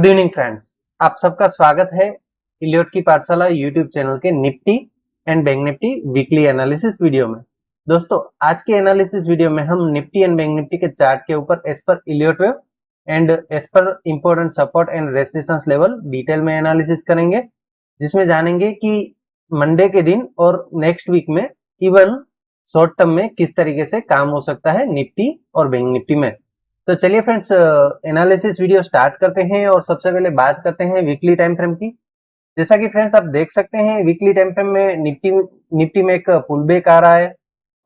Good evening friends, आप सबका स्वागत है इलियट की पाठशाला यूट्यूब चैनल के Nifty and bank Nifty weekly analysis video में। दोस्तों, आज के एनालिसिस वीडियो में हम निफ्टी एंड बैंक निफ्टी के चार्ट के ऊपर एज पर इलियट वेव एंड एज पर important support and resistance level detail में एनालिसिस करेंगे, जिसमें जानेंगे कि मंडे के दिन और नेक्स्ट वीक में इवन शॉर्ट टर्म में किस तरीके से काम हो सकता है निफ्टी और बैंक निफ्टी में। तो चलिए फ्रेंड्स, एनालिसिस वीडियो स्टार्ट करते हैं और सबसे पहले बात करते हैं वीकली टाइम फ्रेम की। जैसा कि फ्रेंड्स आप देख सकते हैं, वीकली टाइम फ्रेम में निफ्टी में एक पुल बैक आ रहा है।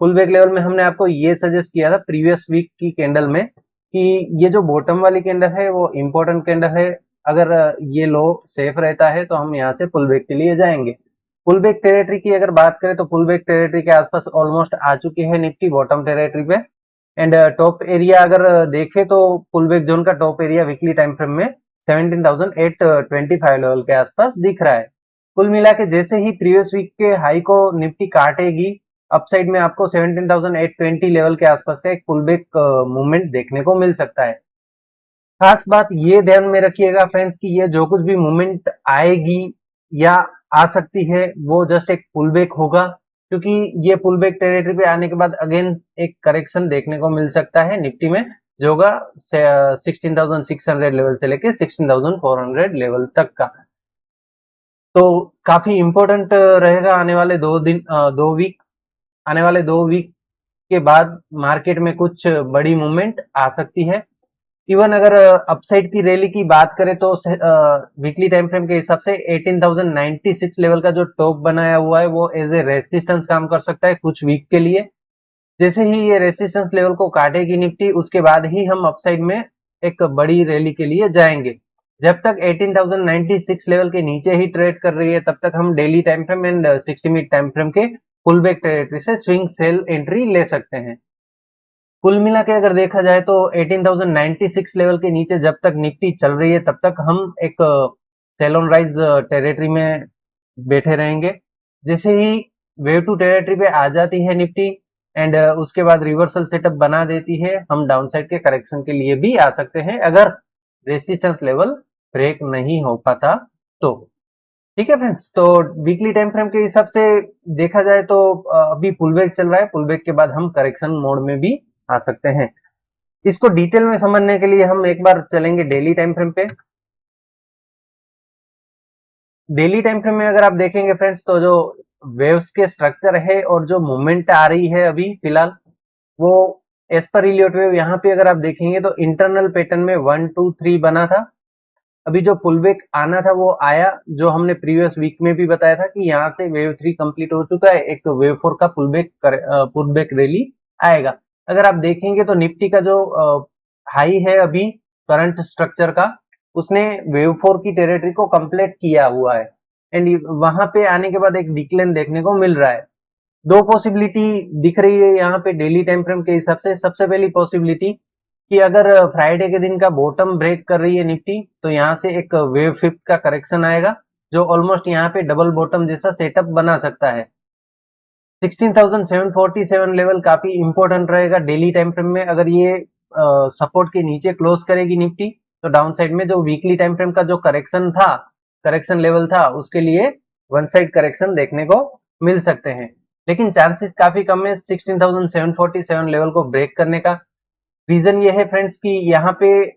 पुल बैक लेवल में हमने आपको ये सजेस्ट किया था प्रीवियस वीक की कैंडल में कि ये जो बॉटम वाली कैंडल है वो इंपॉर्टेंट कैंडल है। अगर ये लो सेफ रहता है तो हम यहाँ से पुल बैक के लिए जाएंगे। पुल बैक टेरिटरी की अगर बात करें तो पुल बैक टेरिटरी के आसपास ऑलमोस्ट आ चुकी है निफ्टी बॉटम टेरिटरी पे। एंड टॉप एरिया अगर देखें तो पुल बैक जोन का top area weekly time frame में 17,825 लेवल के आसपास दिख रहा है। कुल मिला के जैसे ही प्रीवियस वीक के हाई को निफ्टी काटेगी, अपसाइड में आपको 17,820 लेवल के आसपास का एक पुल बैक मूवमेंट देखने को मिल सकता है। खास बात ये ध्यान में रखिएगा फ्रेंड्स कि ये जो कुछ भी मूवमेंट आएगी या आ सकती है वो जस्ट एक पुल बैक होगा, क्योंकि ये पुल बैक टेरिटरी पे आने के बाद अगेन एक करेक्शन देखने को मिल सकता है निफ्टी में, जो होगा 16,600 लेवल से लेके 16,400 लेवल तक का। तो काफी इंपॉर्टेंट रहेगा आने वाले 2 वीक। आने वाले 2 वीक के बाद मार्केट में कुछ बड़ी मूवमेंट आ सकती है। इवन अगर अपसाइड की रैली की बात करें तो वीकली टाइम फ्रेम के हिसाब से 18,096 लेवल का जो टॉप बनाया हुआ है वो एज ए रेजिस्टेंस काम कर सकता है कुछ वीक के लिए। जैसे ही ये रेजिस्टेंस लेवल को काटेगी निफ्टी, उसके बाद ही हम अपसाइड में एक बड़ी रैली के लिए जाएंगे। जब तक 18,096 लेवल के नीचे ही ट्रेड कर रही है तब तक हम daily time frame and 60 minute time frame के पुल बैक टेरिटरी से स्विंग सेल एंट्री ले सकते हैं। कुल मिला के अगर देखा जाए तो 18,096 लेवल के नीचे जब तक निफ्टी चल रही है तब तक हम एक सेल ऑन राइज टेरिटरी में बैठे रहेंगे। जैसे ही वेव टू टेरिटरी पे आ जाती है निफ्टी एंड उसके बाद रिवर्सल सेटअप बना देती है, हम डाउन साइड के करेक्शन के लिए भी आ सकते हैं अगर रेसिस्टेंस लेवल ब्रेक नहीं हो पाता तो। ठीक है फ्रेंड्स, तो वीकली टाइम फ्रेम के हिसाब से देखा जाए तो अभी पुल बैक चल रहा है। पुल बैक के बाद हम करेक्शन मोड में भी आ सकते हैं। इसको डिटेल में समझने के लिए हम एक बार चलेंगे डेली टाइम फ्रेम पे। डेली टाइम फ्रेम में अगर आप देखेंगे फ्रेंड्स तो जो वेव्स के स्ट्रक्चर है और जो मूवमेंट आ रही है अभी फिलहाल, वो एज पर इलियट वेव यहाँ पे अगर आप देखेंगे तो इंटरनल पैटर्न में 1 2 3 बना था। अभी जो पुल बैक आना था वो आया, जो हमने प्रीवियस वीक में भी बताया था कि यहाँ से वेव 3 कंप्लीट हो चुका है, एक वेव 4 का पुल बैक रैली आएगा। अगर आप देखेंगे तो निफ्टी का जो हाई है अभी करंट स्ट्रक्चर का, उसने वेव 4 की टेरिटरी को कंप्लीट किया हुआ है एंड वहां पे आने के बाद एक डिक्लाइन देखने को मिल रहा है। दो पॉसिबिलिटी दिख रही है यहाँ पे डेली टाइम फ्रेम के हिसाब से। सबसे पहली पॉसिबिलिटी कि अगर फ्राइडे के दिन का बॉटम ब्रेक कर रही है निफ्टी तो यहाँ से एक वेव फिफ्थ का करेक्शन आएगा, जो ऑलमोस्ट यहाँ पे डबल बॉटम जैसा सेटअप बना सकता है। 16,747 लेवल काफी इंपॉर्टेंट रहेगा डेली टाइम फ्रेम में। अगर ये सपोर्ट के नीचे क्लोज करेगी निफ्टी तो डाउन साइड में जो वीकली टाइम फ्रेम का जो करेक्शन लेवल था उसके लिए वन साइड करेक्शन देखने को मिल सकते हैं। लेकिन चांसेस काफी कम है 16,747 लेवल को ब्रेक करने का। रीजन ये है फ्रेंड्स कि यहाँ पे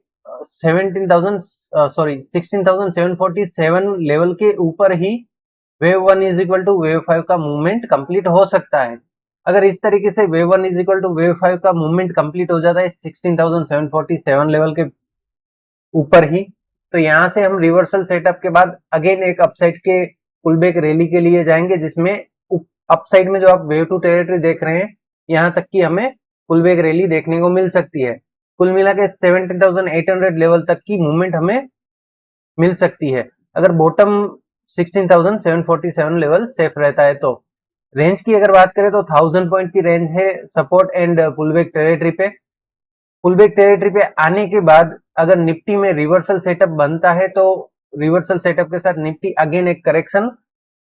16,747 लेवल के ऊपर ही wave 1 is equal to wave 5 का मूवमेंट कंप्लीट हो सकता है। अगर इस तरीके से wave 1 is equal to wave 5 का मूवमेंट कंप्लीट हो जाता है 16,747 लेवल के ऊपर ही, तो यहाँ से हम रिवर्सल सेटअप के बाद अगेन एक अपसाइड के पुल बैक रैली के लिए जाएंगे, जिसमें अपसाइड में जो आप वेव टू टेरिटरी देख रहे हैं यहाँ तक की हमें पुल बैक रैली देखने को मिल सकती है। कुल मिला के 17,800 लेवल तक की मूवमेंट हमें मिल सकती है अगर बॉटम 16,747 लेवल सेफ रहता है तो। रेंज की अगर बात करें तो 1000 पॉइंट की रेंज है support and pull back territory पे। पुल बैक टेरिटरी पे आने के बाद अगर निफ्टी में रिवर्सल सेटअप बनता है तो रिवर्सल सेटअप के साथ निफ्टी अगेन एक करेक्शन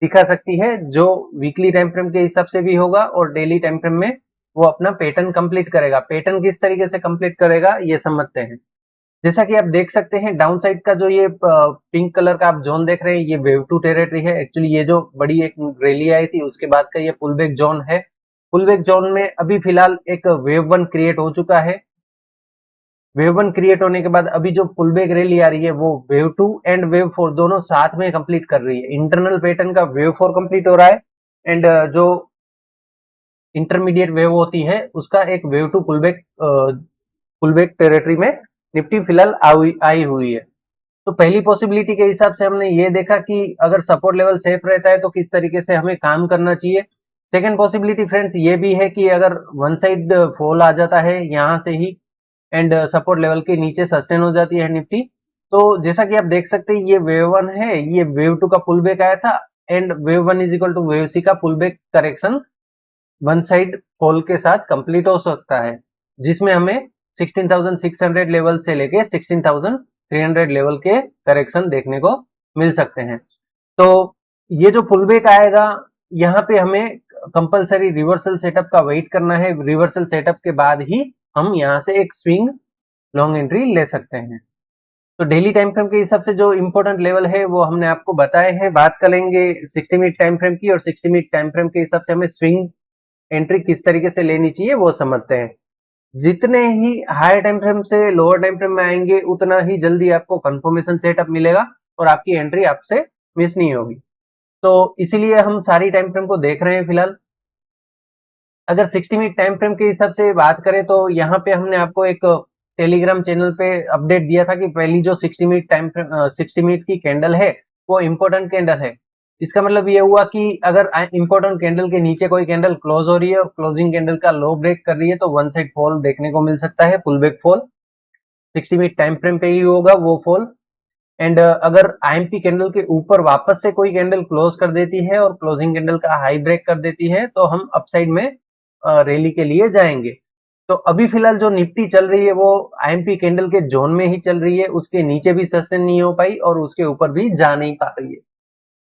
दिखा सकती है, जो वीकली टाइम फ्रेम के हिसाब से भी होगा और डेली टाइम फ्रेम में वो अपना पैटर्न कंप्लीट करेगा। पैटर्न किस तरीके से कंप्लीट करेगा ये समझते हैं। जैसा कि आप देख सकते हैं डाउन साइड का जो ये पिंक कलर का आप जोन देख रहे हैं, ये वेव 2 टेरिटरी है। एक्चुअली ये जो बड़ी एक रैली आई थी उसके बाद का ये पुलबैक जोन है। पुलबैक जोन में अभी फिलहाल एक वेव 1 क्रिएट हो चुका है। वेव 1 क्रिएट होने के बाद अभी जो पुलबैक रैली आ रही है वो वेव 2 एंड वेव 4 दोनों साथ में कंप्लीट कर रही है। इंटरनल पैटर्न का वेव 4 कंप्लीट हो रहा है एंड जो इंटरमीडिएट वेव होती है उसका एक वेव 2 पुलबैक टेरिटरी में निफ्टी फिलहाल आई हुई है। तो पहली पॉसिबिलिटी के हिसाब से हमने ये देखा कि अगर सपोर्ट लेवल सेफ रहता है तो किस तरीके से हमें काम करना चाहिए। सेकंड पॉसिबिलिटी फ्रेंड्स ये भी है कि अगर वन साइड फॉल आ जाता है यहां से ही एंड सपोर्ट लेवल के नीचे सस्टेन हो जाती है निफ्टी, तो जैसा कि आप देख सकते हैं ये वेव 1 है, ये वेव 2 का पुल बैक आया था and wave 1 is equal to wave C का pull back correction one side fall के साथ कंप्लीट हो सकता है, जिसमें हमें 16,600 लेवल से लेके 16,300 लेवल के करेक्शन देखने को मिल सकते हैं। तो ये जो पुल बैक आएगा यहाँ पे हमें कंपलसरी रिवर्सल सेटअप का वेट करना है। रिवर्सल सेटअप के बाद ही हम यहाँ से एक स्विंग लॉन्ग एंट्री ले सकते हैं। तो डेली टाइम फ्रेम के हिसाब से जो इंपॉर्टेंट लेवल है वो हमने आपको बताए हैं। बात करेंगे 60 मिनट टाइम फ्रेम की, और 60 मिनट टाइम फ्रेम के हिसाब से हमें स्विंग एंट्री किस तरीके से लेनी चाहिए वो समझते हैं। जितने ही हायर टाइम फ्रेम से लोअर टाइम फ्रेम में आएंगे उतना ही जल्दी आपको कंफर्मेशन सेटअप मिलेगा और आपकी एंट्री आपसे मिस नहीं होगी। तो इसीलिए हम सारी टाइम फ्रेम को देख रहे हैं फिलहाल। अगर 60 मिनट टाइम फ्रेम के हिसाब से बात करें तो यहाँ पे हमने आपको एक टेलीग्राम चैनल पे अपडेट दिया था कि पहली जो 60 मिनट टाइम फ्रेम 60 मिनट की कैंडल है वो इंपॉर्टेंट कैंडल है। इसका मतलब ये हुआ कि अगर इंपॉर्टेंट कैंडल के नीचे कोई कैंडल क्लोज हो रही है और क्लोजिंग कैंडल का लो ब्रेक कर रही है तो वन साइड फॉल देखने को मिल सकता है, pull back fall 60 minute time frame पे ही होगा वो फॉल। एंड अगर आईएमपी कैंडल के ऊपर वापस से कोई कैंडल क्लोज कर देती है और क्लोजिंग कैंडल का हाई ब्रेक कर देती है तो हम अपसाइड में रैली के लिए जाएंगे। तो अभी फिलहाल जो निफ्टी चल रही है वो आईएमपी कैंडल के जोन में ही चल रही है, उसके नीचे भी सस्टेन नहीं हो पाई और उसके ऊपर भी जा नहीं पा रही है।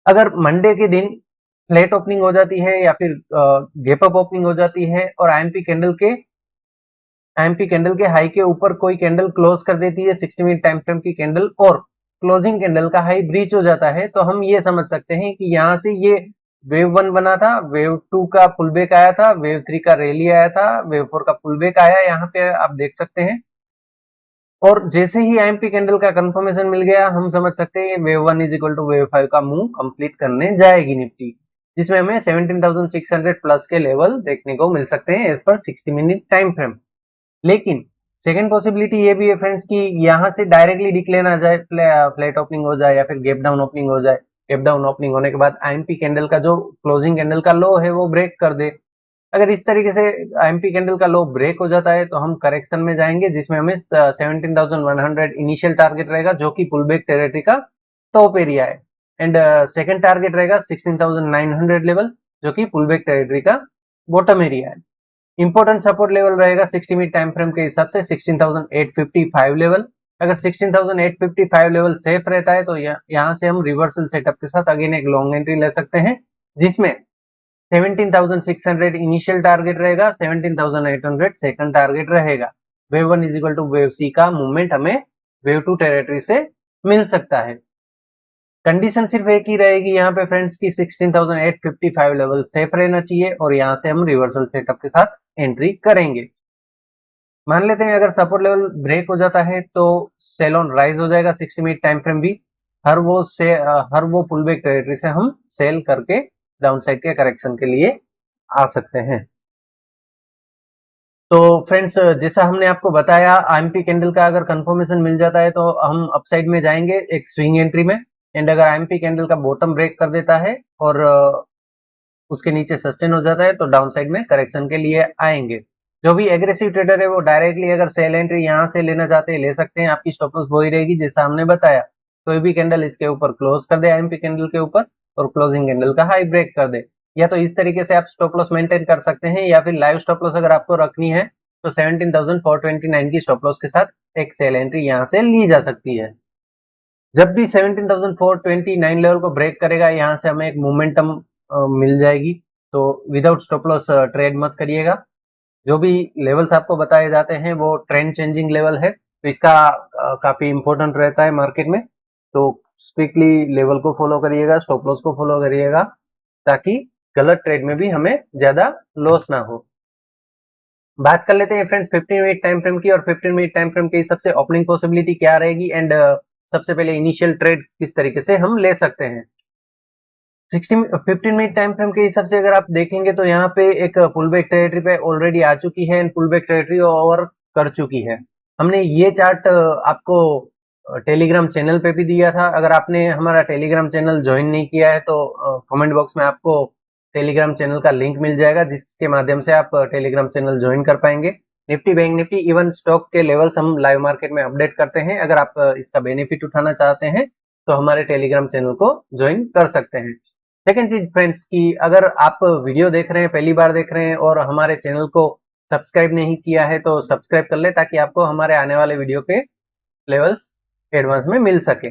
अगर मंडे के दिन फ्लैट ओपनिंग हो जाती है या फिर गैप अप ओपनिंग हो जाती है और आईएमपी कैंडल के हाई के ऊपर कोई कैंडल क्लोज कर देती है 60 मिनट टाइम फ्रेम की कैंडल और क्लोजिंग कैंडल का हाई ब्रीच हो जाता है, तो हम ये समझ सकते हैं कि यहाँ से ये वेव 1 बना था, वेव 2 का पुल बैक आया था, वेव 3 का रैली आया था, वेव 4 का पुल बैक आया, यहाँ पे आप देख सकते हैं। और जैसे ही आईएमपी कैंडल का कंफर्मेशन मिल गया हम समझ सकते हैं wave 1 is equal to wave 5 का मूव कंप्लीट करने जाएगी निफ्टी, जिसमें हमें 17,600 प्लस के लेवल देखने को मिल सकते हैं एज पर 60 मिनट टाइम फ्रेम। लेकिन सेकेंड पॉसिबिलिटी ये भी है फ्रेंड्स कि यहाँ से डायरेक्टली डिक्लेन आ जाए, फ्लैट ओपनिंग हो जाए या फिर गैप डाउन ओपनिंग हो जाए। गैप डाउन ओपनिंग होने के बाद आईएमपी कैंडल का जो क्लोजिंग कैंडल का लो है वो ब्रेक कर दे। अगर इस तरीके से आईएमपी कैंडल का लो ब्रेक हो जाता है तो हम करेक्शन में जाएंगे, जिसमें हमें 17,100 इनिशियल टारगेट रहेगा जो कि पुल बैक टेरिटरी का टॉप एरिया है एंड सेकंड टारगेट रहेगा 16,900 लेवल जो कि पुल बैक टेरिटरी का बॉटम एरिया है। इंपॉर्टेंट सपोर्ट लेवल रहेगा 60 मिनट टाइम फ्रेम के हिसाब से 16,855 लेवल। अगर 16,855 लेवल सेफ रहता है तो यहाँ से हम रिवर्सल सेटअप के साथ अगेन एक लॉन्ग एंट्री ले सकते हैं, जिसमें 17,600 इनिशियल टारगेट रहेगा, 17,800 सेकंड टारगेट रहेगा। Wave 1 is equal to wave C का मूवमेंट हमें वेव 2 टेरिटरी से मिल सकता है। कंडीशन सिर्फ एक ही रहेगी यहाँ पे फ्रेंड्स की 16,855 लेवल सेफ रहना चाहिए और यहाँ से हम रिवर्सल सेटअप के साथ एंट्री करेंगे। मान लेते हैं अगर सपोर्ट लेवल ब्रेक हो जाता है तो सेल ऑन राइज हो जाएगा 60 मिनट टाइम फ्रेम भी। हर वो पुल बैक टेरिटरी से हम सेल करके डाउन साइड के करेक्शन के लिए आ सकते हैं। तो फ्रेंड्स जैसा हमने आपको बताया आईएमपी कैंडल का अगर कंफर्मेशन मिल जाता है तो हम अपसाइड में जाएंगे एक स्विंग एंट्री में, एंड अगर आईएमपी कैंडल का बॉटम ब्रेक कर देता है और उसके नीचे सस्टेन हो जाता है तो डाउन साइड में करेक्शन के लिए आएंगे। जो भी एग्रेसिव ट्रेडर है वो डायरेक्टली अगर सेल एंट्री यहाँ से लेना चाहते हैं ले सकते हैं। आपकी स्टॉप लॉस वही रहेगी जैसा हमने बताया, कोई भी कैंडल इसके ऊपर क्लोज कर दे आईएमपी कैंडल के ऊपर और क्लोजिंग कैंडल का हाई ब्रेक कर दे, या तो इस तरीके से आप स्टॉप लॉस मेंटेन कर सकते हैं, या फिर लाइव स्टॉप लॉस अगर आपको रखनी है तो 17,429 की स्टॉप लॉस के साथ एक सेल एंट्री यहाँ से ली जा सकती है। जब भी 17,429 लेवल को ब्रेक करेगा यहाँ से हमें एक मोमेंटम मिल जाएगी, तो विदाउट स्टॉप लॉस ट्रेड मत करिएगा। जो भी लेवल्स आपको बताए जाते हैं वो ट्रेंड चेंजिंग लेवल है, तो इसका काफी इंपॉर्टेंट रहता है मार्केट में। तो स्ट्रिक्टली लेवल को फॉलो करिएगा, स्टॉप लॉस को फॉलो करिएगा, ताकि गलत ट्रेड में भी हमें ज्यादा लॉस ना हो। बात कर लेते हैं फ्रेंड्स 15 मिनट टाइम फ्रेम की, और 15 मिनट टाइम फ्रेम के हिसाब से ओपनिंग पॉसिबिलिटी क्या रहेगी, एंड सबसे पहले इनिशियल ट्रेड किस तरीके से हम ले सकते हैं। 15 मिनट टाइम फ्रेम के हिसाब से अगर आप देखेंगे तो यहाँ पे एक पुल बैक टेरिटरी पे ऑलरेडी आ चुकी है, and pull back territory over कर चुकी है। हमने ये चार्ट आपको टेलीग्राम चैनल पे भी दिया था। अगर आपने हमारा टेलीग्राम चैनल ज्वाइन नहीं किया है तो कमेंट बॉक्स में आपको टेलीग्राम चैनल का लिंक मिल जाएगा, जिसके माध्यम से आप टेलीग्राम चैनल ज्वाइन कर पाएंगे। Nifty, bank Nifty, even stock के लेवल्स हम लाइव मार्केट में अपडेट करते हैं। अगर आप इसका बेनिफिट उठाना चाहते हैं तो हमारे टेलीग्राम चैनल को ज्वाइन कर सकते हैं। सेकेंड चीज फ्रेंड्स की, अगर आप वीडियो देख रहे हैं, पहली बार देख रहे हैं और हमारे चैनल को सब्सक्राइब नहीं किया है तो सब्सक्राइब कर ले, ताकि आपको हमारे आने वाले वीडियो के लेवल्स एडवांस में मिल सके।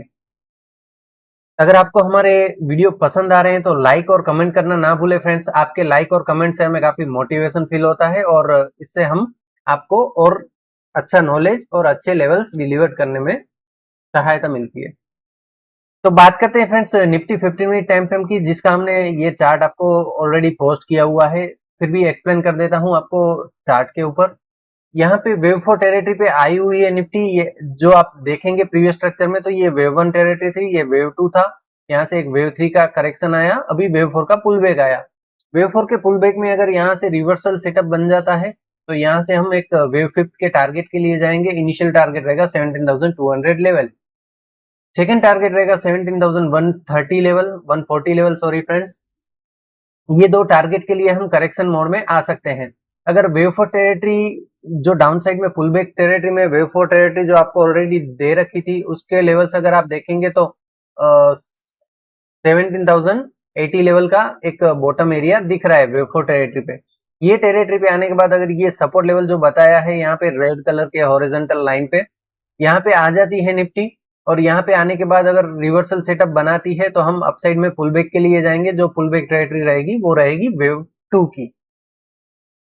अगर आपको हमारे वीडियो पसंद आ रहे हैं तो लाइक और कमेंट करना ना भूले फ्रेंड्स। आपके लाइक और कमेंट से हमें काफी मोटिवेशन फील होता है, और इससे हम आपको और अच्छा नॉलेज और अच्छे लेवल्स डिलीवर करने में सहायता मिलती है। तो बात करते हैं friends Nifty 15 minute time frame की, जिसका हमने ये चार्ट आपको ऑलरेडी पोस्ट किया हुआ है। फिर भी एक्सप्लेन कर देता हूं आपको चार्ट के ऊपर। यहाँ पे वेव 4 टेरिटरी पे आई हुई है निफ्टी। ये जो आप देखेंगे प्रीवियस स्ट्रक्चर में, तो ये वेव 1 टेरिटरी थी, ये वेव 2 था। यहाँ से एक वेव 3 का करेक्शन आया, अभी वेव 4 का पुल बैक आया। वेव 4 के पुल बैक में अगर यहाँ से रिवर्सल सेटअप बन जाता है तो यहाँ से हम एक वेव 5 के टारगेट के लिए जाएंगे। इनिशियल टारगेट रहेगा 17,200 लेवल, सेकेंड टारगेट रहेगा 17,130 लेवल, 140 लेवल, सॉरी फ्रेंड्स। ये दो टारगेट के लिए हम करेक्शन मोड में आ सकते हैं। अगर वेव 4 टेरिटरी जो डाउन साइड में पुल बैक टेरिटरी में वेव 4 टेरिटरी जो आपको ऑलरेडी दे रखी थी, उसके लेवल्स अगर आप देखेंगे तो 17,080 लेवल का एक बॉटम एरिया दिख रहा है वेव 4 टेरिटरी पे। ये टेरिटरी पे आने के बाद अगर ये सपोर्ट लेवल जो बताया है यहाँ पे रेड कलर के हॉरिजॉन्टल लाइन पे, यहाँ पे आ जाती है निफ्टी, और यहाँ पे आने के बाद अगर रिवर्सल सेटअप बनाती है तो हम अपसाइड में पुल बैक के लिए जाएंगे। जो पुल बैक टेरिटरी रहेगी वो रहेगी वेव 2 की।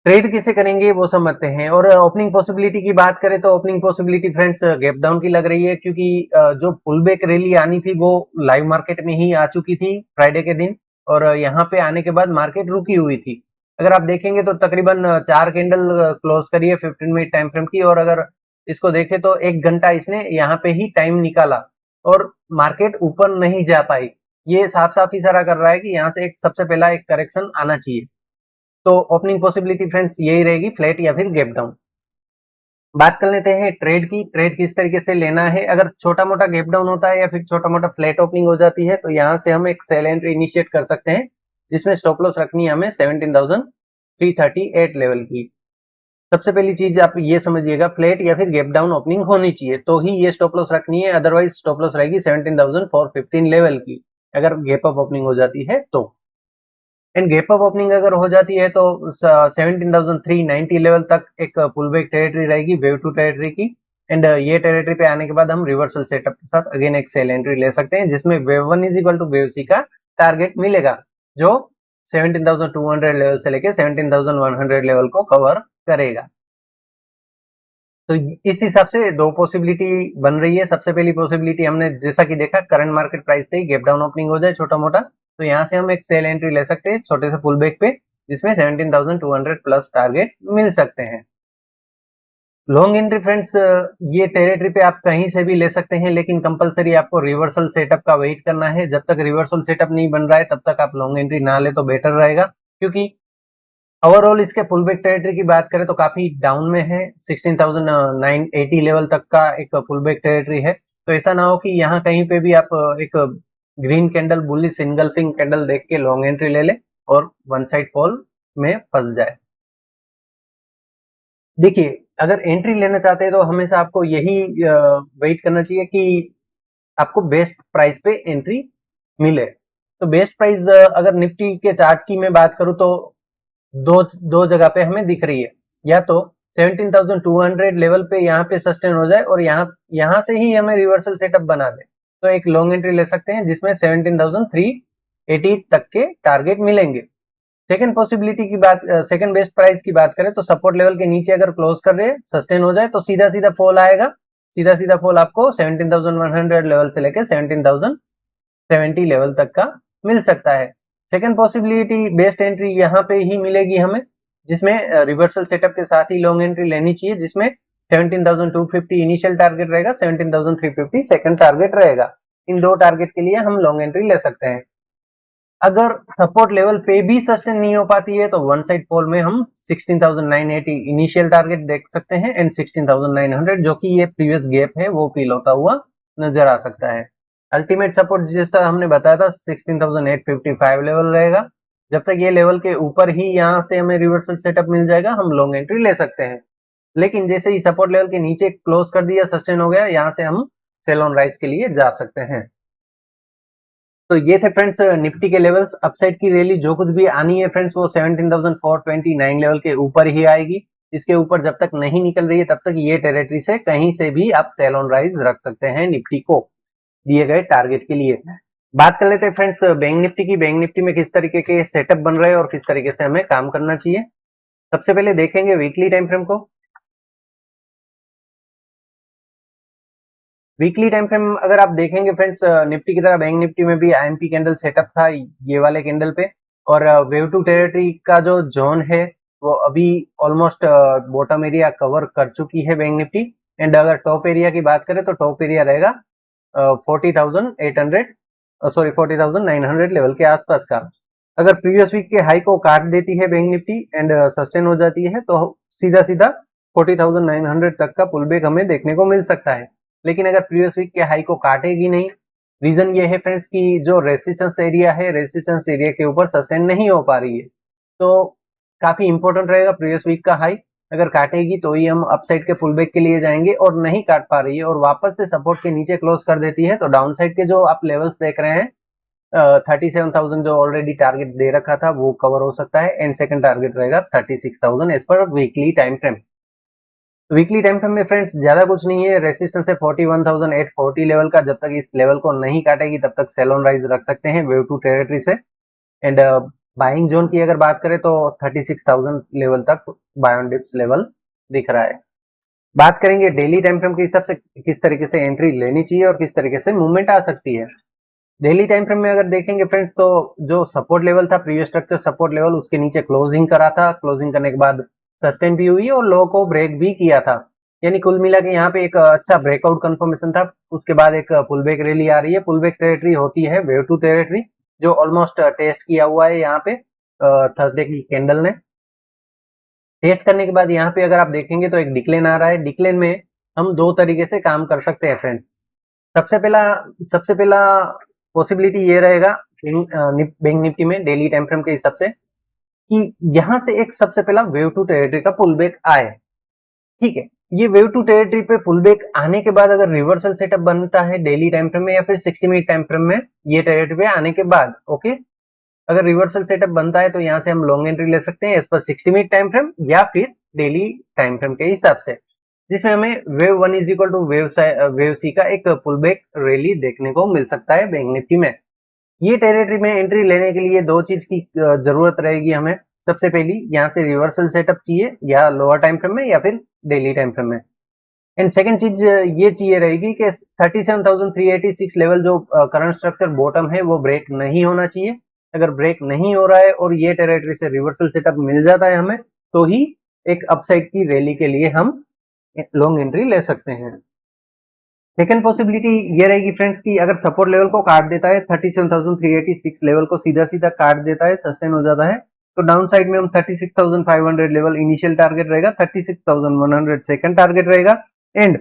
ट्रेड किसे करेंगे वो समझते हैं। और ओपनिंग पॉसिबिलिटी की बात करें तो opening possibility friends gap down की लग रही है, क्योंकि जो पुल बैक रैली आनी थी वो लाइव मार्केट में ही आ चुकी थी फ्राइडे के दिन, और यहाँ पे आने के बाद मार्केट रुकी हुई थी। अगर आप देखेंगे तो तकरीबन 4 कैंडल क्लोज करी है 15 मिनट टाइम फ्रेम की, और अगर इसको देखें तो 1 घंटा इसने यहाँ पे ही टाइम निकाला और मार्केट ऊपर नहीं जा पाई। ये साफ साफ इशारा कर रहा है कि यहाँ से एक सबसे पहला एक करेक्शन आना चाहिए। तो ओपनिंग पॉसिबिलिटी फ्रेंड्स यही रहेगी, फ्लैट या फिर गैप डाउन। बात कर लेते हैं ट्रेड की। ट्रेड किस तरीके से लेना है। अगर छोटा मोटा गैप डाउन होता है या फिर छोटा मोटा फ्लैट ओपनिंग हो जाती है तो यहाँ से हम एक सेल एंट्री इनिशिएट कर सकते हैं, जिसमें स्टॉप लॉस रखनी है हमें 17,338 लेवल की। सबसे पहली चीज आप ये समझिएगा, फ्लैट या फिर गैप डाउन ओपनिंग होनी चाहिए तो ही ये स्टॉप लॉस रखनी है, अदरवाइज स्टॉप लॉस रहेगी 17,415 लेवल की अगर गैप अप ओपनिंग हो जाती है तो। एंड गैप अप ओपनिंग अगर हो जाती है तो 17,390 लेवल तक एक पुल बैक टेरिटरी रहेगी वेव 2 टेरिटरी की। एंड ये टेरिटरी पे आने के बाद हम रिवर्सल सेटअप के साथ अगेन एक सेल एंट्री ले सकते हैं, जिसमें wave 1 is equal to wave C का टारगेट मिलेगा, जो 17,200 लेवल से लेके 17,100 लेवल को कवर करेगा। तो इस हिसाब से दो पॉसिबिलिटी बन रही है। सबसे पहली पॉसिबिलिटी हमने जैसा कि देखा, करंट मार्केट प्राइस से ही गैप डाउन ओपनिंग हो जाए छोटा मोटा, तो यहाँ से हम एक सेल एंट्री ले सकते हैं छोटे से पुल बैक पे, जिसमें 17,200 प्लस टारगेट मिल सकते हैं। लॉन्ग एंट्री फ्रेंड्स ये टेरिटरी पे आप कहीं से भी ले सकते हैं, लेकिन कंपलसरी आपको रिवर्सल सेटअप का वेट करना है। जब तक रिवर्सल सेटअप नहीं बन रहा है तब तक आप लॉन्ग एंट्री ना ले तो बेटर रहेगा, क्योंकि ओवरऑल इसके पुल बैक टेरिटरी की बात करें तो काफी डाउन में है। 16,980 लेवल तक का एक पुल बैक टेरिटरी है। तो ऐसा ना हो कि यहाँ कहीं पे भी आप एक green candle bullish engulfing candle देख के लॉन्ग एंट्री ले ले और वन साइड फॉल में फंस जाए। देखिए, अगर एंट्री लेना चाहते हैं तो हमेशा आपको यही वेट करना चाहिए कि आपको बेस्ट प्राइस पे एंट्री मिले। तो बेस्ट प्राइस अगर निफ्टी के चार्ट की मैं बात करूं तो दो दो जगह पे हमें दिख रही है। या तो 17,200 लेवल पे यहाँ पे सस्टेन हो जाए और यहाँ से ही हमें रिवर्सल सेटअप बना दे, तो एक लॉन्ग एंट्री ले सकते हैं जिसमें 17,380 तक के टारगेट मिलेंगे। सेकंड पॉसिबिलिटी की बात, सेकंड बेस्ट प्राइस की बात करें तो सपोर्ट लेवल के नीचे अगर क्लोज कर रहे सस्टेन हो जाए तो सीधा सीधा फॉल आएगा सीधा सीधा फॉल आपको 17,100 लेवल से लेकर 17,070 लेवल तक का मिल सकता है। सेकंड पॉसिबिलिटी बेस्ट एंट्री यहाँ पे ही मिलेगी हमें, जिसमें रिवर्सल सेटअप के साथ ही लॉन्ग एंट्री लेनी चाहिए, जिसमें 17,250 इनिशियल टारगेट रहेगा, 17,350 सेकंड टारगेट रहेगा। इन दो टारगेट के लिए हम लॉन्ग एंट्री ले सकते हैं। अगर सपोर्ट लेवल पे भी सस्टेन नहीं हो पाती है तो वन साइड फॉल में हम 16,980 इनिशियल टारगेट देख सकते हैं एंड 16,900 जो कि ये प्रीवियस गैप है वो फील होता हुआ नजर आ सकता है। अल्टीमेट सपोर्ट जैसा हमने बताया था 16,855 लेवल रहेगा। जब तक ये लेवल के ऊपर ही यहाँ से हमें रिवर्सल सेटअप मिल जाएगा हम लॉन्ग एंट्री ले सकते हैं। लेकिन जैसे ही सपोर्ट लेवल के नीचे क्लोज कर दिया, सस्टेन हो गया, यहाँ से हम सेल ऑन राइज के लिए जा सकते हैं। तो ये थे फ्रेंड्स निफ्टी के लेवल्स। अपसाइड की रैली जो कुछ भी आनी है फ्रेंड्स वो 17,429 लेवल के ऊपर ही आएगी। इसके ऊपर जब तक नहीं निकल रही है तब तक ये टेरिटरी से कहीं से भी आप सेल ऑन राइज रख सकते हैं निफ्टी को दिए गए टारगेट के लिए। बात कर लेते हैं फ्रेंड्स बैंक निफ्टी की। बैंक निफ्टी में किस तरीके के सेटअप बन रहे हैं और किस तरीके से हमें काम करना चाहिए। सबसे पहले देखेंगे वीकली टाइम फ्रेम को। वीकली टाइम फ्रेम अगर आप देखेंगे फ्रेंड्स निफ्टी की तरह बैंक निफ्टी में भी आईएमपी कैंडल सेटअप था ये वाले कैंडल पे, और वेव टू टेरिटरी का जो जोन है वो अभी ऑलमोस्ट बॉटम एरिया कवर कर चुकी है बैंक निफ्टी। एंड अगर टॉप एरिया की बात करें तो टॉप एरिया रहेगा 40,800 सॉरी 40,900 लेवल के आसपास का। अगर प्रीवियस वीक के हाई को काट देती है बैंक निफ्टी एंड सस्टेन हो जाती है तो सीधा सीधा 40,900 तक का पुल बैक हमें देखने को मिल सकता है। लेकिन अगर प्रीवियस वीक के हाई को काटेगी नहीं, रीजन ये है फ्रेंड्स कि जो रेजिस्टेंस एरिया है रेजिस्टेंस एरिया के ऊपर सस्टेन नहीं हो पा रही है, तो काफी इंपॉर्टेंट रहेगा प्रीवियस वीक का हाई अगर काटेगी तो ही हम अपसाइड के पुल बैक के लिए जाएंगे, और नहीं काट पा रही है और वापस से सपोर्ट के नीचे क्लोज कर देती है तो डाउन साइड के जो आप लेवल्स देख रहे हैं 37,000 जो ऑलरेडी टारगेट दे रखा था वो कवर हो सकता है एंड सेकंड टारगेट रहेगा 36,000 एज पर weekly time frame. Weekly time frame में फ्रेंड्स ज्यादा कुछ नहीं है, रेसिस्टेंस है 41,840 लेवल का। जब तक इस लेवल को नहीं काटेगी तब तक सेल ऑन राइज रख सकते हैं वेव टू टेरिटरी से। एंड बाइंग जोन की अगर बात करें तो 36,000 लेवल तक बाय ऑन डिप्स लेवल दिख रहा है। बात करेंगे डेली टाइम फ्रेम के हिसाब से किस तरीके से एंट्री लेनी चाहिए और किस तरीके से मूवमेंट आ सकती है। डेली टाइम फ्रेम में अगर देखेंगे फ्रेंड्स तो जो सपोर्ट लेवल था प्रीवियस स्ट्रक्चर सपोर्ट लेवल उसके नीचे क्लोजिंग करा था, क्लोजिंग करने के बाद सस्टेन भी हुई और लो को ब्रेक भी किया था। यानी कुल मिला के यहाँ पे एक अच्छा ब्रेकआउट कंफर्मेशन था। उसके बाद एक पुल बैक रैली आ रही है। पुल बैक टेरिटरी होती है वेव टू टेरिटरी जो ऑलमोस्ट टेस्ट किया हुआ है यहाँ पे थर्सडे की कैंडल ने। टेस्ट करने के बाद यहाँ पे अगर आप देखेंगे तो एक डिक्लेन आ रहा है। डिक्लेन में हम दो तरीके से काम कर सकते हैं फ्रेंड्स। सबसे पहला पॉसिबिलिटी ये रहेगा बैंक निफ्टी में डेली टाइम फ्रेम के हिसाब से कि यहां से एक सबसे पहला वेव टू टेरिटरी का पुल बैक आए। ठीक है, ये वेव टू टेरिटरी पे पुल बैक आने के बाद अगर रिवर्सल सेटअप बनता है डेली टाइम फ्रेम में या फिर 60 मिनट टाइम फ्रेम में ये टेरिटरी पे आने के बाद, ओके, अगर रिवर्सल सेटअप बनता है तो यहाँ से हम लॉन्ग एंट्री ले सकते हैं इस पर 60 मिनट टाइम फ्रेम या फिर डेली टाइम फ्रेम के हिसाब से, जिसमें हमें wave one is equal to wave C का एक पुल बैक रैली देखने को मिल सकता है बैंक निफ्टी में। ये टेरिटरी में एंट्री लेने के लिए दो चीज की जरूरत रहेगी हमें। सबसे पहली यहाँ से रिवर्सल सेटअप चाहिए या लोअर टाइम फ्रेम में या फिर डेली टाइम फ्रेम में। एंड सेकंड चीज ये चाहिए रहेगी कि 37,386 लेवल जो करंट स्ट्रक्चर बॉटम है वो ब्रेक नहीं होना चाहिए। अगर ब्रेक नहीं हो रहा है और ये टेरिटरी से रिवर्सल सेटअप मिल जाता है हमें तो ही एक अपसाइड की रैली के लिए हम लॉन्ग एंट्री ले सकते हैं। सेकेंड पॉसिबिलिटी ये रहेगी फ्रेंड्स कि अगर सपोर्ट लेवल को काट देता है 37,386 लेवल को सीधा सीधा काट देता है, सस्टेन हो जाता है, तो डाउन साइड में हम 36,500 लेवल इनिशियल टारगेट रहेगा, 36,100 सेकंड टारगेट रहेगा। एंड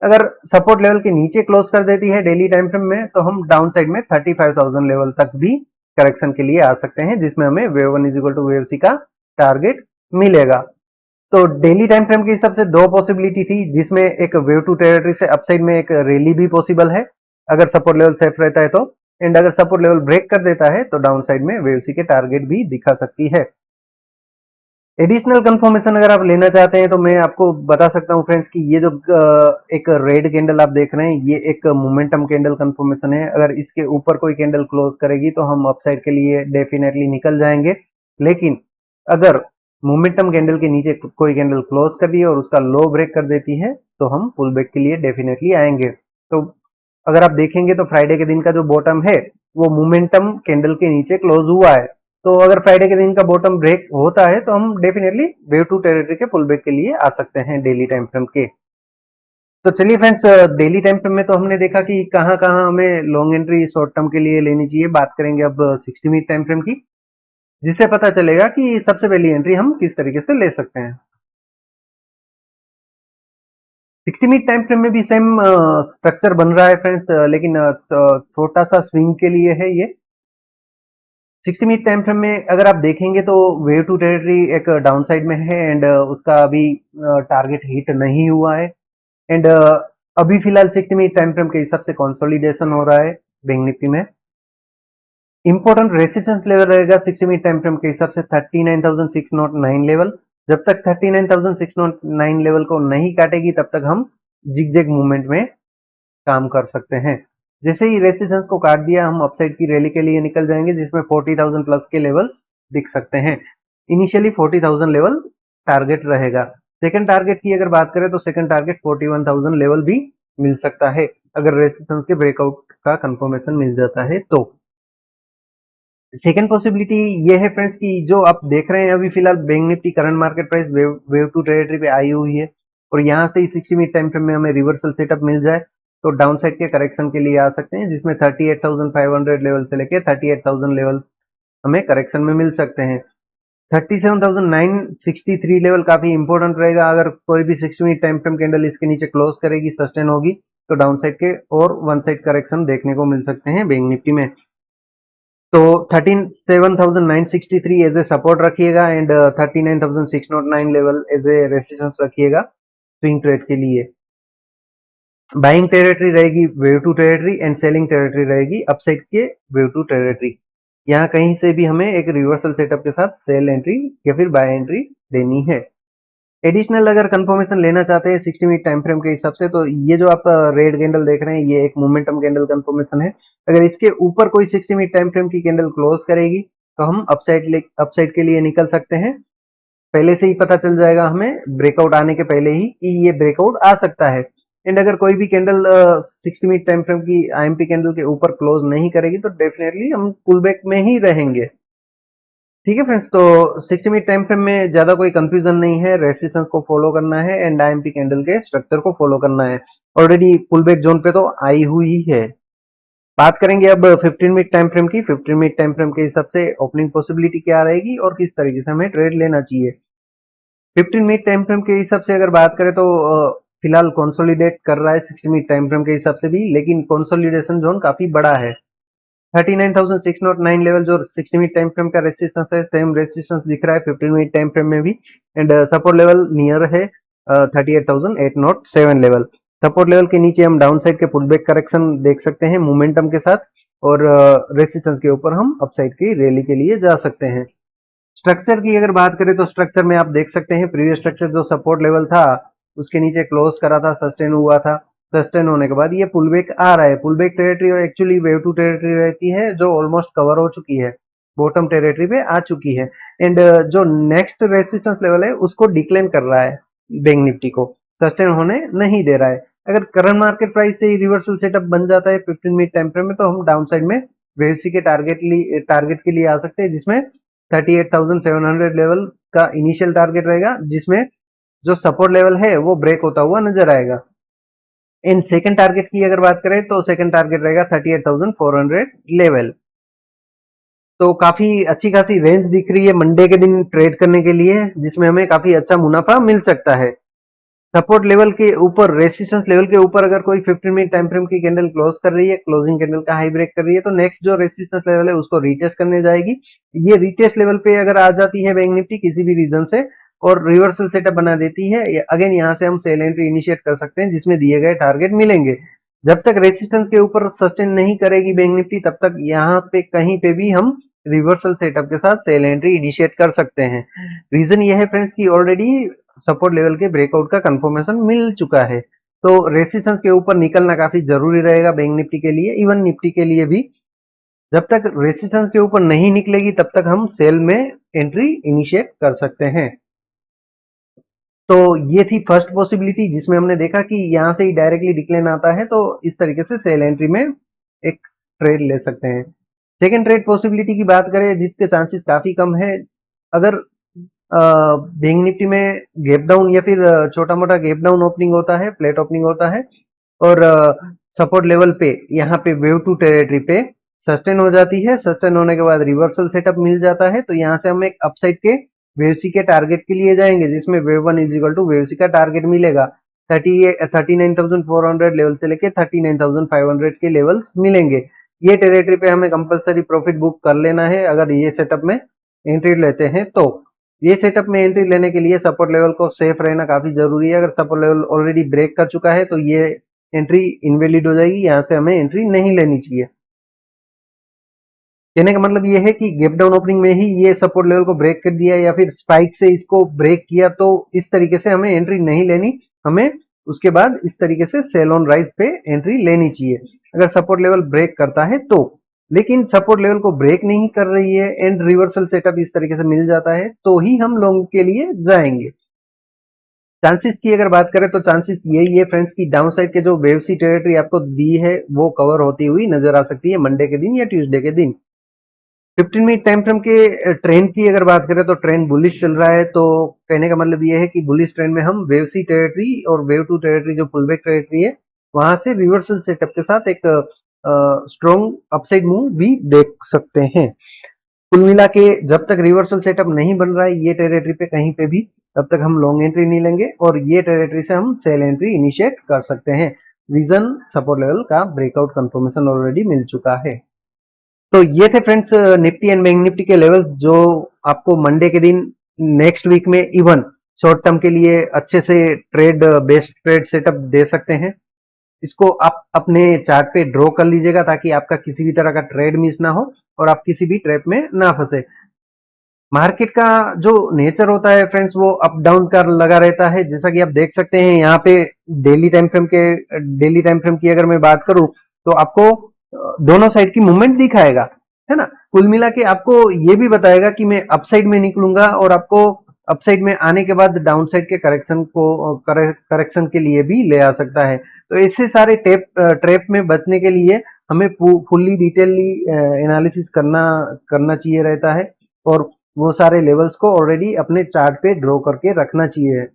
अगर सपोर्ट लेवल के नीचे क्लोज कर देती है डेली टाइम फ्रेम में तो हम डाउन साइड में 35,000 लेवल तक भी करेक्शन के लिए आ सकते हैं, जिसमें हमें wave one is equal to wave C का टारगेट मिलेगा। तो डेली टाइम फ्रेम के हिसाब से दो पॉसिबिलिटी थी, जिसमें एक वेव टू टेरिटरी से अपसाइड में एक रैली भी पॉसिबल है अगर सपोर्ट लेवल सेफ रहता है तो। एंड अगर सपोर्ट लेवल ब्रेक कर देता है तो डाउन साइड में वेव सी के टारगेट भी दिखा सकती है। एडिशनल कंफर्मेशन अगर आप लेना चाहते हैं तो मैं आपको बता सकता हूं फ्रेंड्स कि ये जो एक रेड कैंडल आप देख रहे हैं ये एक मोमेंटम कैंडल कंफर्मेशन है। अगर इसके ऊपर कोई कैंडल क्लोज करेगी तो हम अपसाइड के लिए डेफिनेटली निकल जाएंगे। लेकिन अगर मोमेंटम कैंडल के नीचे कोई कैंडल क्लोज कर रही है और उसका लो ब्रेक कर देती है तो हम पुल बैक के लिए डेफिनेटली आएंगे। तो अगर आप देखेंगे तो फ्राइडे के दिन का जो बॉटम है वो मोमेंटम कैंडल के नीचे क्लोज हुआ है। तो अगर फ्राइडे के दिन का बॉटम ब्रेक होता है तो हम डेफिनेटली वेव टू टेरिटरी के पुल बैक के लिए आ सकते हैं डेली टाइम फ्रेम के। तो चलिए फ्रेंड्स, डेली टाइम फ्रेम में तो हमने देखा कि कहाँ कहाँ हमें लॉन्ग एंट्री शॉर्ट टर्म के लिए लेनी चाहिए। बात करेंगे अब 60 मिनट टाइम फ्रेम की, जिससे पता चलेगा कि सबसे पहली एंट्री हम किस तरीके से ले सकते हैं। 60 मिनट टाइम फ्रेम में भी सेम स्ट्रक्चर बन रहा है फ्रेंड्स, लेकिन छोटा सा स्विंग के लिए है ये। 60 मिनट टाइम फ्रेम में अगर आप देखेंगे तो वेव टू टेरिटरी एक डाउन साइड में है एंड उसका अभी टारगेट हिट नहीं हुआ है। एंड अभी फिलहाल 60 मिनट टाइम फ्रेम के हिसाब से कंसोलिडेशन हो रहा है बैंक निफ्टी में। इंपॉर्टेंट रेजिस्टेंस लेवल रहेगा 60 मिनट टाइम फ्रेम के हिसाब से 39,609 लेवल। जब तक 39,609 लेवल को नहीं काटेगी तब तक हम जिगजैग मूवमेंट में काम कर सकते हैं। जैसे ही रेजिस्टेंस को काट दिया हम अपसाइड की रैली के लिए निकल जाएंगे, जिसमें 40,000 प्लस के लेवल्स दिख सकते हैं। इनिशियली 40,000 लेवल टारगेट रहेगा। सेकंड टारगेट की अगर बात करें तो सेकंड टारगेट 41,000 लेवल भी मिल सकता है अगर रेजिस्टेंस के ब्रेकआउट का कंफर्मेशन मिल जाता है तो। सेकेंड पॉसिबिलिटी ये है फ्रेंड्स कि जो आप देख रहे हैं अभी फिलहाल bank Nifty current market price wave two territory पे आई हुई है और यहाँ से ही 60 मिनट टाइम फ्रेम में हमें रिवर्सल सेटअप मिल जाए तो डाउन साइड के करेक्शन के लिए आ सकते हैं, जिसमें 38,500 लेवल से लेके 38,000 लेवल हमें करेक्शन में मिल सकते हैं। 37,963 लेवल काफी इंपॉर्टेंट रहेगा। अगर कोई भी 60 मिनट टाइम फ्रेम कैंडल इसके नीचे क्लोज करेगी, सस्टेन होगी, तो डाउन साइड के और वन साइड करेक्शन देखने को मिल सकते हैं बैंक निफ्टी में। तो 37,963 एज ए सपोर्ट रखिएगा and 39,609 level as a resistance रखिएगा स्विंग ट्रेड के लिए। बाइंग टेरिटरी रहेगी wave two territory and selling territory रहेगी अपसाइड के वेव टू टेरिटरी। यहाँ कहीं से भी हमें एक रिवर्सल सेटअप के साथ सेल एंट्री या फिर बाय एंट्री देनी है। एडिशनल अगर कंफर्मेशन लेना चाहते हैं 60 मिनट टाइम फ्रेम के हिसाब से तो ये जो आप रेड कैंडल देख रहे हैं ये एक मोमेंटम कैंडल कंफर्मेशन है। अगर इसके ऊपर कोई 60 मिनट टाइम फ्रेम की कैंडल क्लोज करेगी तो हम अपसाइड के लिए निकल सकते हैं। पहले से ही पता चल जाएगा हमें ब्रेकआउट आने के पहले ही कि ये ब्रेकआउट आ सकता है। एंड अगर कोई भी कैंडल 60 मिनट टाइम फ्रेम की आईएमपी कैंडल के ऊपर क्लोज नहीं करेगी तो डेफिनेटली हम पुल बैक में ही रहेंगे। ठीक है फ्रेंड्स, तो 60 मिनट टाइम फ्रेम में ज्यादा कोई कंफ्यूजन नहीं है, रेजिस्टेंस को फॉलो करना है एंड आईएमपी कैंडल के स्ट्रक्चर को फॉलो करना है। ऑलरेडी पुल बैक जोन पे तो आई हुई है। बात करेंगे अब 15 मिनट टाइम फ्रेम की। 15 मिनट टाइम फ्रेम के हिसाब से ओपनिंग पॉसिबिलिटी क्या रहेगी और किस तरीके से हमें ट्रेड लेना चाहिए। 15 मिनट टाइम फ्रेम के हिसाब से अगर बात करें तो फिलहाल कंसोलिडेट कर रहा है 60 मिनट टाइम फ्रेम के हिसाब से भी, लेकिन कंसोलिडेशन जोन काफी बड़ा है। 39,609 लेवल जो 60 मिनट टाइम फ्रेम का रेजिस्टेंस है, सेम रेजिस्टेंस दिख रहा है 15 मिनट टाइम फ्रेम में भी एंड सपोर्ट लेवल नियर है 38,807 लेवल। सपोर्ट लेवल के नीचे हम डाउन साइड के पुलबैक करेक्शन देख सकते हैं मोमेंटम के साथ और रेजिस्टेंस के ऊपर हम अपसाइड की रैली के लिए जा सकते हैं। स्ट्रक्चर की अगर बात करें तो स्ट्रक्चर में आप देख सकते हैं प्रीवियस स्ट्रक्चर जो सपोर्ट लेवल था उसके नीचे क्लोज करा था, सस्टेन हुआ था। सस्टेन होने के बाद ये पुलबैक आ रहा है। Pullback territory actually wave two territory रहती है जो ऑलमोस्ट कवर हो चुकी है, बॉटम टेरिटरी पे आ चुकी है एंड जो नेक्स्ट रेजिस्टेंस लेवल है उसको डिक्लाइन कर रहा है बैंक निफ्टी को, सस्टेन होने नहीं दे रहा है। अगर करंट मार्केट प्राइस से ही रिवर्सल सेटअप बन जाता है 15 मिनट टाइम फ्रेम में तो हम डाउन साइड में वेवसी के टारगेट के लिए आ सकते हैं, जिसमें 38,700 लेवल का इनिशियल टारगेट रहेगा, जिसमें जो सपोर्ट लेवल है वो ब्रेक होता हुआ नजर आएगा। इन सेकंड टारगेट की अगर बात करें तो सेकंड टारगेट रहेगा 38,400 लेवल। तो काफी अच्छी खासी रेंज दिख रही है मंडे के दिन ट्रेड करने के लिए, जिसमें हमें काफी अच्छा मुनाफा मिल सकता है। सपोर्ट लेवल के ऊपर, रेसिस्टेंस लेवल के ऊपर अगर कोई 15 मिनट टाइम फ्रेम की कैंडल क्लोज कर रही है, क्लोजिंग कैंडल का हाई ब्रेक कर रही है, तो नेक्स्ट जो रेसिस्टेंस लेवल है उसको रीटेस्ट करने जाएगी। ये रीटेस्ट लेवल पे अगर आ जाती है बैंक निफ्टी किसी भी रीजन से और रिवर्सल सेटअप बना देती है, अगेन यहाँ से हम सेल एंट्री इनिशिएट कर सकते हैं जिसमें दिए गए टारगेट मिलेंगे। जब तक रेसिस्टेंस के ऊपर सस्टेन नहीं करेगी बैंक निफ्टी तब तक यहाँ पे कहीं पे भी हम रिवर्सल सेटअप के साथ सेल एंट्री इनिशिएट कर सकते हैं। रीजन ये है फ्रेंड्स की ऑलरेडी सपोर्ट लेवल के ब्रेकआउट का कंफर्मेशन मिल चुका है, तो रेसिस्टेंस के ऊपर निकलना काफी जरूरी रहेगा बैंक निफ्टी के लिए, इवन निफ्टी के लिए भी। जब तक रेसिस्टेंस के ऊपर नहीं निकलेगी तब तक हम सेल में एंट्री इनिशिएट कर सकते हैं। तो ये थी फर्स्ट पॉसिबिलिटी जिसमें हमने देखा कि यहां से ही डायरेक्टली डिक्लाइन आता है, तो इस तरीके से सेल एंट्री में एक ट्रेड ले सकते हैं। सेकेंड ट्रेड पॉसिबिलिटी की बात करें जिसके चांसेस काफी कम है, अगर बैंक निफ्टी में गैप डाउन या फिर छोटा मोटा गैप डाउन ओपनिंग होता है, फ्लैट ओपनिंग होता है और सपोर्ट लेवल पे यहाँ पे वेव टू टेरिटरी पे सस्टेन हो जाती है, सस्टेन होने के बाद रिवर्सल सेटअप मिल जाता है, तो यहाँ से हम एक अपसाइड के वेव सी के टारगेट के लिए जाएंगे जिसमें wave one is equal to wave C का टारगेट मिलेगा 39,400 लेवल से लेके 39,500 के लेवल्स मिलेंगे। ये टेरिटरी पे हमें कंपलसरी प्रॉफिट बुक कर लेना है अगर ये सेटअप में एंट्री लेते हैं। तो ये सेटअप में एंट्री लेने के लिए सपोर्ट लेवल को सेफ रहना काफी जरूरी है। अगर सपोर्ट लेवल ऑलरेडी ब्रेक कर चुका है तो ये एंट्री इनवैलिड हो जाएगी, यहाँ से हमें एंट्री नहीं लेनी चाहिए। कहने का मतलब ये है कि गैप डाउन ओपनिंग में ही ये सपोर्ट लेवल को ब्रेक कर दिया या फिर स्पाइक से इसको ब्रेक किया, तो इस तरीके से हमें एंट्री नहीं लेनी, हमें उसके बाद इस तरीके से सेल ऑन राइज पे एंट्री लेनी चाहिए अगर सपोर्ट लेवल ब्रेक करता है तो। लेकिन सपोर्ट लेवल को ब्रेक नहीं कर रही है एंड रिवर्सल सेटअप इस तरीके से मिल जाता है तो ही हम लोगों के लिए जाएंगे। चांसेस की अगर बात करें तो चांसेस यही है फ्रेंड्स की डाउन साइड के जो वेव सी टेरिटरी आपको दी है वो कवर होती हुई नजर आ सकती है मंडे के दिन या ट्यूसडे के दिन। 15 मिनट टाइम फ्रेम के ट्रेंड की अगर बात करें तो ट्रेंड बुलिश चल रहा है, तो कहने का मतलब ये है कि बुलिश ट्रेंड में हम वेव सी टेरिटरी और वेव टू टेरिटरी जो पुल बैक टेरिटरी है वहां से रिवर्सल सेटअप के साथ एक स्ट्रॉन्ग अपसाइड मूव भी देख सकते हैं। कुल मिला के जब तक रिवर्सल सेटअप नहीं बन रहा है ये टेरिटरी पे कहीं पे भी, तब तक हम लॉन्ग एंट्री नहीं लेंगे और ये टेरिटरी से हम सेल एंट्री इनिशिएट कर सकते हैं। रीजन सपोर्ट लेवल का ब्रेकआउट कंफर्मेशन ऑलरेडी मिल चुका है। तो ये थे friends Nifty and bank Nifty के लेवल जो आपको मंडे के दिन नेक्स्ट वीक में इवन शॉर्ट टर्म के लिए अच्छे से ट्रेड बेस्ट ट्रेड सेटअप दे सकते हैं। इसको आप अपने चार्ट पे ड्रॉ कर लीजिएगा ताकि आपका किसी भी तरह का ट्रेड मिस ना हो और आप किसी भी ट्रैप में ना फंसे। मार्केट का जो नेचर होता है फ्रेंड्स वो अप डाउन का लगा रहता है, जैसा कि आप देख सकते हैं यहाँ पे डेली टाइम फ्रेम की अगर मैं बात करूं तो आपको दोनों साइड की मूवमेंट दिखाएगा, है ना। कुल मिला के आपको ये भी बताएगा कि मैं अपसाइड में निकलूंगा और आपको अपसाइड में आने के बाद डाउन साइड के करेक्शन के लिए भी ले आ सकता है। तो ऐसे सारे ट्रैप में बचने के लिए हमें फुल्ली डिटेलली एनालिसिस करना चाहिए रहता है और वो सारे लेवल्स को ऑलरेडी अपने चार्ट पे ड्रॉ करके रखना चाहिए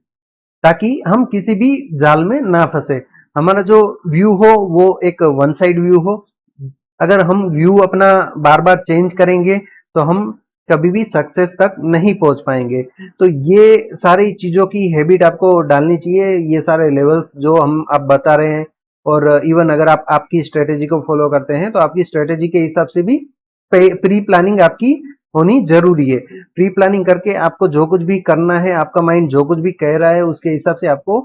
ताकि हम किसी भी जाल में ना फंसे। हमारा जो व्यू हो वो एक वन साइड व्यू हो। अगर हम व्यू अपना बार बार चेंज करेंगे तो हम कभी भी सक्सेस तक नहीं पहुंच पाएंगे। तो ये सारी चीजों की हैबिट आपको डालनी चाहिए, ये सारे लेवल्स जो हम आप बता रहे हैं और इवन अगर आप आपकी स्ट्रेटेजी को फॉलो करते हैं तो आपकी स्ट्रेटेजी के हिसाब से भी प्री प्लानिंग आपकी होनी जरूरी है। प्री प्लानिंग करके आपको जो कुछ भी करना है, आपका माइंड जो कुछ भी कह रहा है उसके हिसाब से आपको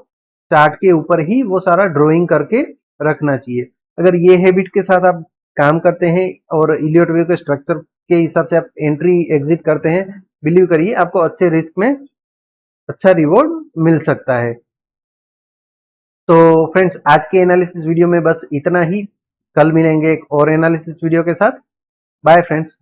चार्ट के ऊपर ही वो सारा ड्राइंग करके रखना चाहिए। अगर ये हैबिट के साथ आप काम करते हैं और इलियट वेव के स्ट्रक्चर के हिसाब से आप एंट्री एग्जिट करते हैं, बिलीव करिए आपको अच्छे रिस्क में अच्छा रिवॉर्ड मिल सकता है। तो फ्रेंड्स आज के एनालिसिस वीडियो में बस इतना ही। कल मिलेंगे एक और एनालिसिस वीडियो के साथ। Bye friends.